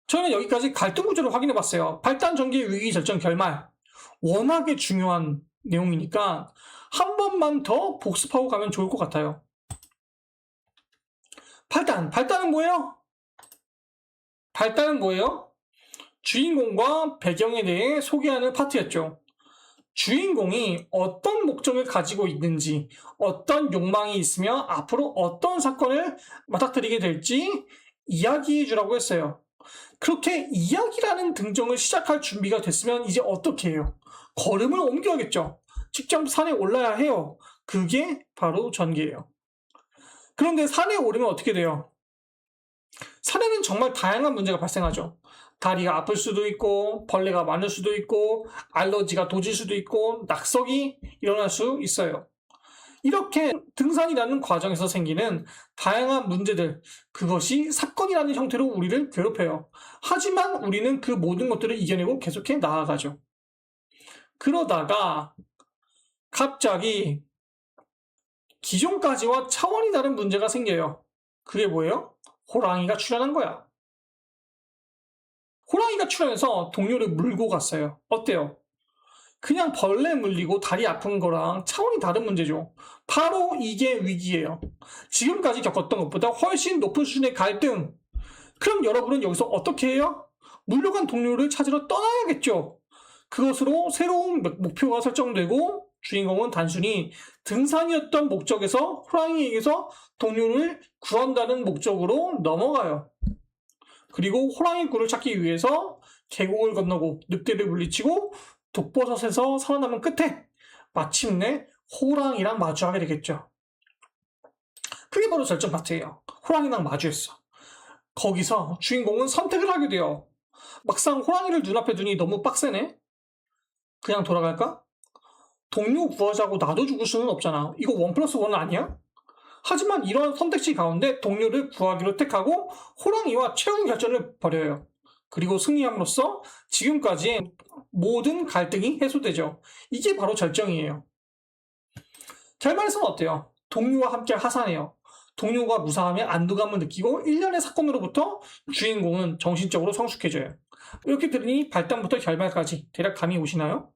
저희는 여기까지 갈등 구조를 확인해 봤어요. 발단, 전개, 위기, 절정, 결말. 워낙에 중요한 내용이니까 한 번만 더 복습하고 가면 좋을 것 같아요. 발단은 뭐예요? 발단은 뭐예요? 주인공과 배경에 대해 소개하는 파트였죠. 주인공이 어떤 목적을 가지고 있는지, 어떤 욕망이 있으며 앞으로 어떤 사건을 맞닥뜨리게 될지 이야기해 주라고 했어요. 그렇게 이야기라는 등정을 시작할 준비가 됐으면 이제 어떻게 해요? 걸음을 옮겨야겠죠. 직접 산에 올라야 해요. 그게 바로 전개예요. 그런데 산에 오르면 어떻게 돼요? 산에는 정말 다양한 문제가 발생하죠. 다리가 아플 수도 있고, 벌레가 많을 수도 있고, 알러지가 도질 수도 있고, 낙석이 일어날 수 있어요. 이렇게 등산이라는 과정에서 생기는 다양한 문제들, 그것이 사건이라는 형태로 우리를 괴롭혀요. 하지만 우리는 그 모든 것들을 이겨내고 계속해 나아가죠. 그러다가 갑자기 기존까지와 차원이 다른 문제가 생겨요. 그게 뭐예요? 호랑이가 출현한 거야. 호랑이가 출현해서 동료를 물고 갔어요. 어때요? 그냥 벌레 물리고 다리 아픈 거랑 차원이 다른 문제죠. 바로 이게 위기예요. 지금까지 겪었던 것보다 훨씬 높은 수준의 갈등. 그럼 여러분은 여기서 어떻게 해요? 물려간 동료를 찾으러 떠나야겠죠. 그것으로 새로운 목표가 설정되고 주인공은 단순히 등산이었던 목적에서 호랑이에게서 동료를 구한다는 목적으로 넘어가요. 그리고 호랑이 굴을 찾기 위해서 계곡을 건너고 늑대를 물리치고 독버섯에서 살아남은 끝에 마침내 호랑이랑 마주하게 되겠죠. 그게 바로 절정 파트예요. 호랑이랑 마주했어. 거기서 주인공은 선택을 하게 돼요. 막상 호랑이를 눈앞에 두니 너무 빡세네? 그냥 돌아갈까? 동료 구하자고 나도 죽을 수는 없잖아. 이거 1+1 아니야? 하지만 이런 선택지 가운데 동료를 구하기로 택하고 호랑이와 최후 결전을 벌여요. 그리고 승리함으로써 지금까지의 모든 갈등이 해소되죠. 이게 바로 절정이에요. 결말에서는 어때요? 동료와 함께 하산해요. 동료가 무사함에 안도감을 느끼고 1년의 사건으로부터 주인공은 정신적으로 성숙해져요. 이렇게 들으니 발단부터 결말까지 대략 감이 오시나요?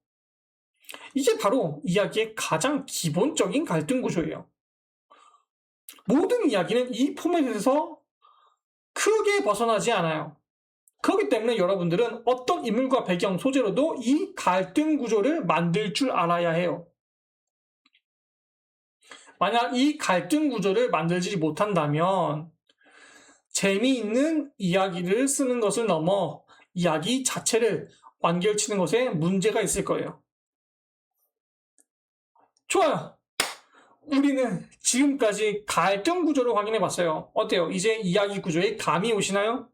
이게 바로 이야기의 가장 기본적인 갈등 구조예요. 모든 이야기는 이 포맷에서 크게 벗어나지 않아요. 그렇기 때문에 여러분들은 어떤 인물과 배경, 소재로도 이 갈등 구조를 만들 줄 알아야 해요. 만약 이 갈등 구조를 만들지 못한다면 재미있는 이야기를 쓰는 것을 넘어 이야기 자체를 완결치는 것에 문제가 있을 거예요. 좋아요. 우리는 지금까지 갈등 구조를 확인해 봤어요. 어때요? 이제 이야기 구조에 감이 오시나요?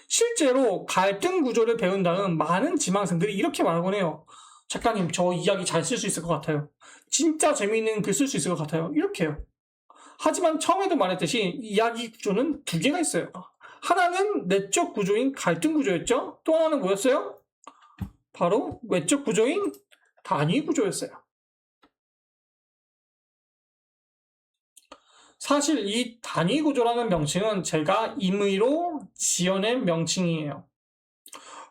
실제로 갈등 구조를 배운 다음 많은 지망생들이 이렇게 말하곤 해요. 작가님, 저 이야기 잘 쓸 수 있을 것 같아요. 진짜 재미있는 글 쓸 수 있을 것 같아요. 이렇게요. 하지만 처음에도 말했듯이 이야기 구조는 두 개가 있어요. 하나는 내적 구조인 갈등 구조였죠. 또 하나는 뭐였어요? 바로 외적 구조인 단위 구조였어요. 사실 이 단위 구조라는 명칭은 제가 임의로 지어낸 명칭이에요.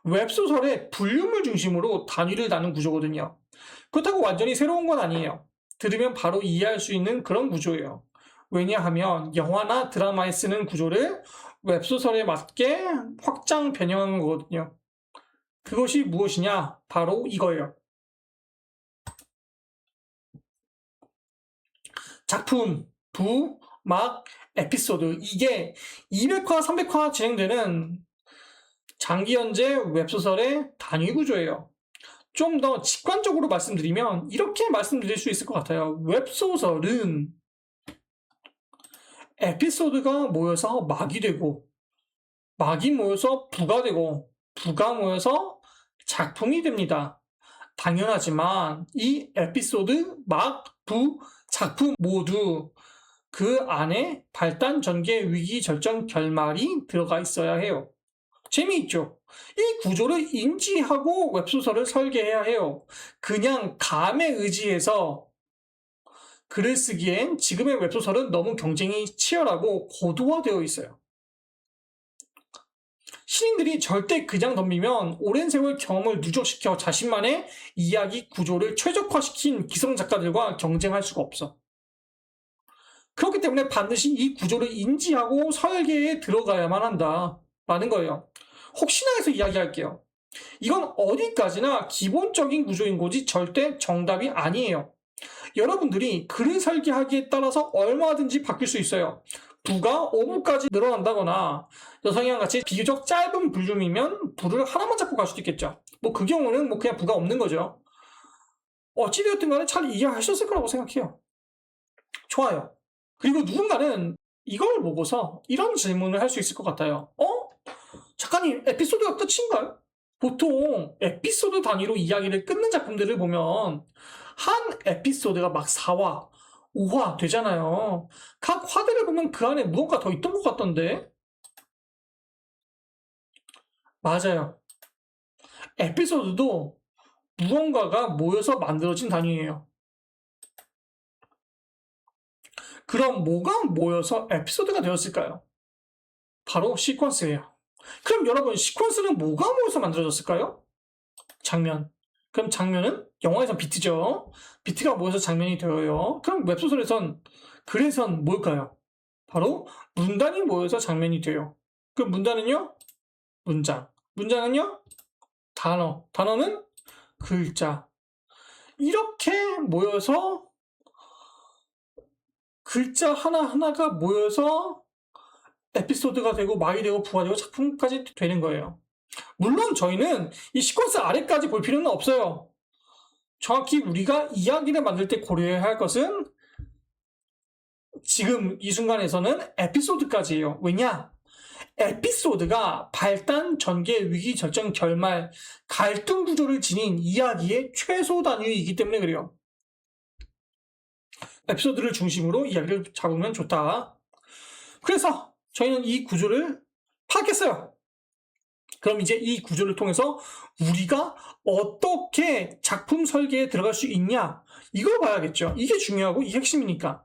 웹소설의 분류물 중심으로 단위를 다는 구조거든요. 그렇다고 완전히 새로운 건 아니에요. 들으면 바로 이해할 수 있는 그런 구조예요. 왜냐하면 영화나 드라마에 쓰는 구조를 웹소설에 맞게 확장 변형한 거거든요. 그것이 무엇이냐? 바로 이거예요. 작품, 부, 막, 에피소드. 이게 200화, 300화 진행되는 장기 연재 웹소설의 단위 구조예요. 좀 더 직관적으로 말씀드리면 이렇게 말씀드릴 수 있을 것 같아요. 웹소설은 에피소드가 모여서 막이 되고, 막이 모여서 부가 되고, 부가 모여서 작품이 됩니다. 당연하지만 이 에피소드, 막, 부, 작품 모두 그 안에 발단, 전개, 위기, 절정, 결말이 들어가 있어야 해요. 재미있죠? 이 구조를 인지하고 웹소설을 설계해야 해요. 그냥 감에 의지해서 글을 쓰기엔 지금의 웹소설은 너무 경쟁이 치열하고 고도화되어 있어요. 신인들이 절대 그냥 덤비면 오랜 세월 경험을 누적시켜 자신만의 이야기 구조를 최적화시킨 기성 작가들과 경쟁할 수가 없어. 그렇기 때문에 반드시 이 구조를 인지하고 설계에 들어가야만 한다라는 거예요. 혹시나 해서 이야기할게요. 이건 어디까지나 기본적인 구조인 거지 절대 정답이 아니에요. 여러분들이 글을 설계하기에 따라서 얼마든지 바뀔 수 있어요. 부가 5부까지 늘어난다거나 여성이랑 같이 비교적 짧은 볼륨이면 부를 하나만 잡고 갈 수도 있겠죠. 뭐 그 경우는 뭐 그냥 부가 없는 거죠. 어찌되었든 간에 잘 이해하셨을 거라고 생각해요. 좋아요. 그리고 누군가는 이걸 보고서 이런 질문을 할 수 있을 것 같아요. 작가님, 에피소드가 끝인가요? 보통 에피소드 단위로 이야기를 끊는 작품들을 보면 한 에피소드가 막 4화, 5화 되잖아요. 각 화들을 보면 그 안에 무언가 더 있던 것 같던데? 맞아요. 에피소드도 무언가가 모여서 만들어진 단위예요. 그럼 뭐가 모여서 에피소드가 되었을까요? 바로 시퀀스예요. 그럼 여러분, 시퀀스는 뭐가 모여서 만들어졌을까요? 장면. 그럼 장면은 영화에서 비트죠. 비트가 모여서 장면이 되어요. 그럼 웹소설에선 글에선 뭘까요? 바로 문단이 모여서 장면이 돼요. 그럼 문단은요? 문장. 문장은요? 단어. 단어는 글자. 이렇게 모여서 글자 하나하나가 모여서 에피소드가 되고 말이 되고 부가 되고 작품까지 되는 거예요. 물론 저희는 이 시퀀스 아래까지 볼 필요는 없어요. 정확히 우리가 이야기를 만들 때 고려해야 할 것은 지금 이 순간에서는 에피소드까지예요. 왜냐? 에피소드가 발단, 전개, 위기, 절정, 결말, 갈등 구조를 지닌 이야기의 최소 단위이기 때문에 그래요. 에피소드를 중심으로 이야기를 잡으면 좋다. 그래서 저희는 이 구조를 파악했어요. 그럼 이제 이 구조를 통해서 우리가 어떻게 작품 설계에 들어갈 수 있냐, 이걸 봐야겠죠. 이게 중요하고 이게 핵심이니까.